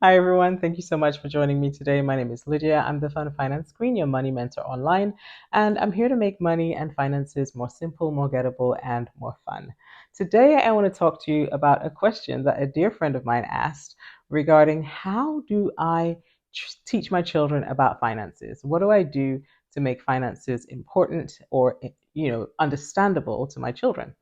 Hi, everyone. Thank you so much for joining me today. My name is Lydia. I'm the Fun Finance Queen, your money mentor online, and I'm here to make money and finances more simple, more gettable, and more fun. Today, I want to talk to you about a question that a dear friend of mine asked regarding how do I teach my children about finances? What do I do to make finances important or, understandable to my children?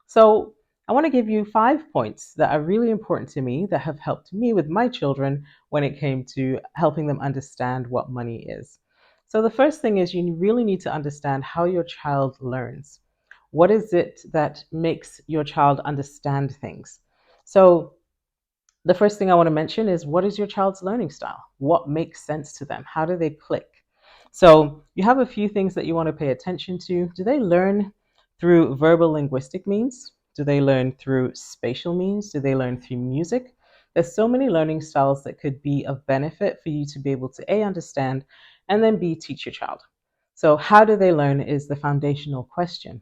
So, I want to give you 5 points that are really important to me that have helped me with my children when it came to helping them understand what money is. So, the first thing is you really need to understand how your child learns. What is it that makes your child understand things? So, the first thing I want to mention is what is your child's learning style? What makes sense to them? How do they click? So, you have a few things that you want to pay attention to. Do they learn through verbal linguistic means? Do they learn through spatial means? Do they learn through music? There's so many learning styles that could be of benefit for you to be able to A, understand, and then B, teach your child. So, how do they learn is the foundational question.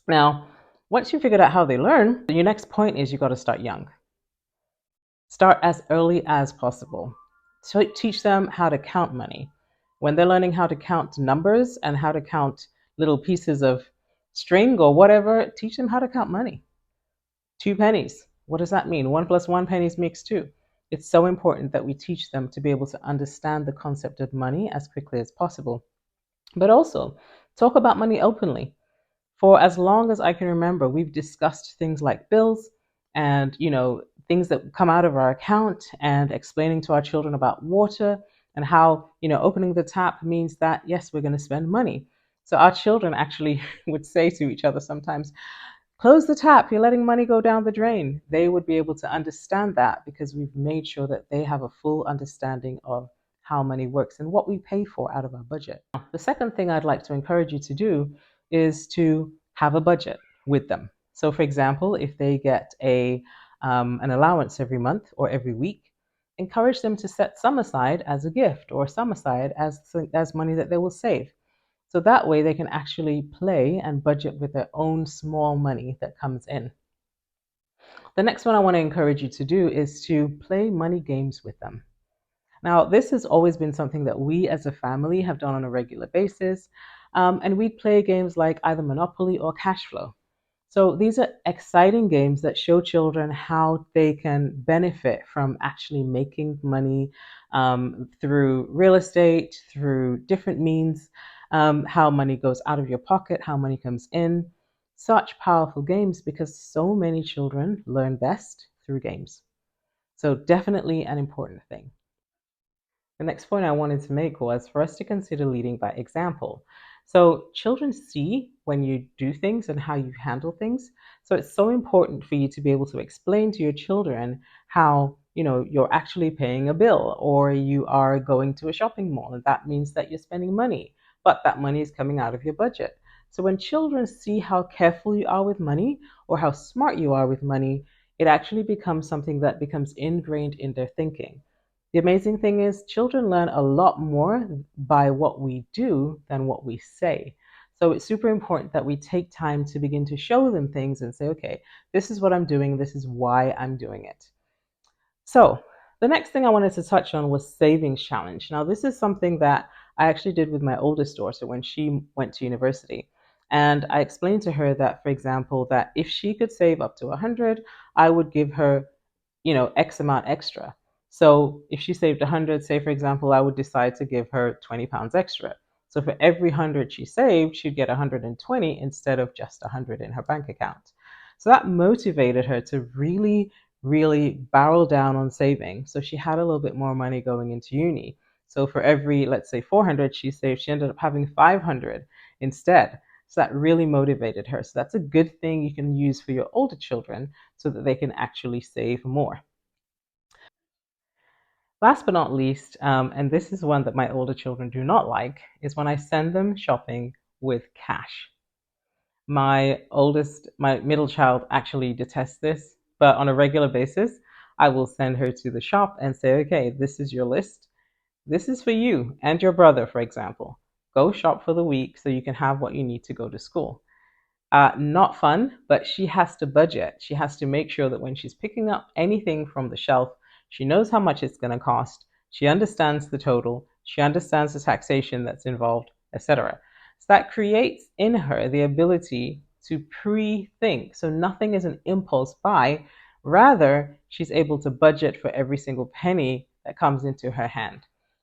Now, once you figured out how they learn, your next point is you got to start young. Start as early as possible. So teach them how to count money. When they're learning how to count numbers and how to count little pieces of string or whatever, teach them how to count money. 2 pennies. What does that mean? 1 plus 1 pennies makes two. It's so important that we teach them to be able to understand the concept of money as quickly as possible. But also, talk about money openly. For as long as I can remember, we've discussed things like bills and, things that come out of our account and explaining to our children about water and how, opening the tap means that, yes, we're going to spend money. So our children actually would say to each other sometimes, close the tap, you're letting money go down the drain. They would be able to understand that because we've made sure that they have a full understanding of how money works and what we pay for out of our budget. The second thing I'd like to encourage you to do is to have a budget with them. So, for example, if they get an allowance every month or every week, encourage them to set some aside as a gift or some aside as money that they will save. So that way they can actually play and budget with their own small money that comes in. The next one I want to encourage you to do is to play money games with them. Now, this has always been something that we as a family have done on a regular basis. And we play games like either Monopoly or Cash Flow. So these are exciting games that show children how they can benefit from actually making money through real estate, through different means, how money goes out of your pocket, how money comes in. Such powerful games because so many children learn best through games. So, definitely an important thing. The next point I wanted to make was for us to consider leading by example. So, children see when you do things and how you handle things. So, it's so important for you to be able to explain to your children how, you're actually paying a bill or you are going to a shopping mall. And that means that you're spending money, but that money is coming out of your budget. So, when children see how careful you are with money or how smart you are with money, it actually becomes something that becomes ingrained in their thinking. The amazing thing is, children learn a lot more by what we do than what we say. So it's super important that we take time to begin to show them things and say, okay, this is what I'm doing, this is why I'm doing it. So the next thing I wanted to touch on was savings challenge. Now, this is something that I actually did with my oldest daughter when she went to university. And I explained to her that, for example, that if she could save up to 100, I would give her X amount extra. So if she saved 100, say for example, I would decide to give her 20 pounds extra. So for every 100 she saved, she'd get 120 instead of just 100 in her bank account. So that motivated her to really barrel down on saving. So she had a little bit more money going into uni. So for every, let's say 400 she saved, she ended up having 500 instead. So that really motivated her. So that's a good thing you can use for your older children so that they can actually save more. Last but not least, and this is one that my older children do not like, is when I send them shopping with cash. My middle child actually detests this, but on a regular basis, I will send her to the shop and say, okay, this is your list. This is for you and your brother, for example. Go shop for the week so you can have what you need to go to school. Not fun, but she has to budget. She has to make sure that when she's picking up anything from the shelf, She knows how much it's going to cost. She understands the total. She understands the taxation that's involved, etc. So that creates in her the ability to pre-think. So nothing is an impulse buy. Rather, she's able to budget for every single penny that comes into her hand.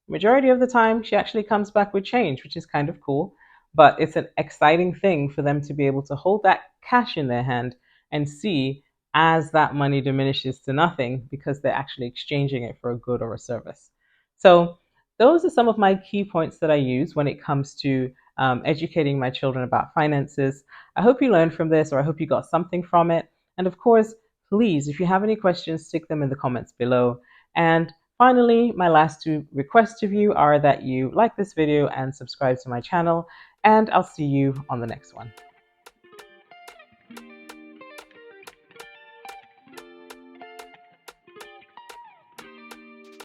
Majority of the time, she actually comes back with change, which is kind of cool. But it's an exciting thing for them to be able to hold that cash in their hand and see as that money diminishes to nothing because they're actually exchanging it for a good or a service. So, those are some of my key points that I use when it comes to educating my children about finances. I hope you learned from this, or I hope you got something from it. And of course, please, if you have any questions, stick them in the comments below. And finally, my last two requests of you are that you like this video and subscribe to my channel, and I'll see you on the next one.